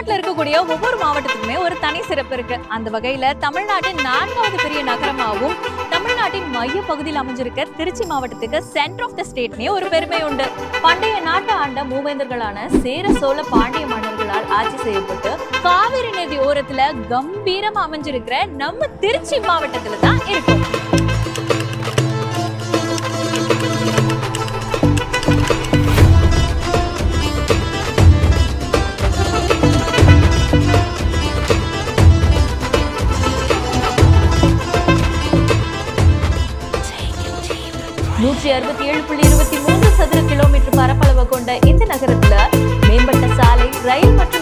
தமிழ்நாட்டுல இருக்கக்கூடிய ஒவ்வொரு மாவட்டத்துக்குமே ஒரு தனி சிறப்பு இருக்கு. அந்த வகையில தமிழ்நாட்டின் 4வது பெரிய நகரமாகவும் தமிழ்நாட்டின் மைய பகுதியில் அமைஞ்சிருக்க திருச்சி மாவட்டத்துக்கு சென்டர் ஆஃப் த ஸ்டேட்னே ஒரு பெருமை உண்டு. பண்டைய நாட்டை ஆண்ட மூவேந்தர்களான சேர சோழ பாண்டிய மன்னர்களால் ஆட்சி செய்யப்பட்டு காவிரி நதி ஓரத்துல கம்பீரமா அமைஞ்சிருக்கிற நம்ம திருச்சி மாவட்டத்துல தான் இருக்கும். (167.23 சதுர கிலோமீட்டர் பரப்பளவு கொண்ட இந்த நகரத்துல மேம்பட்ட சாலை, ரயில் மற்றும்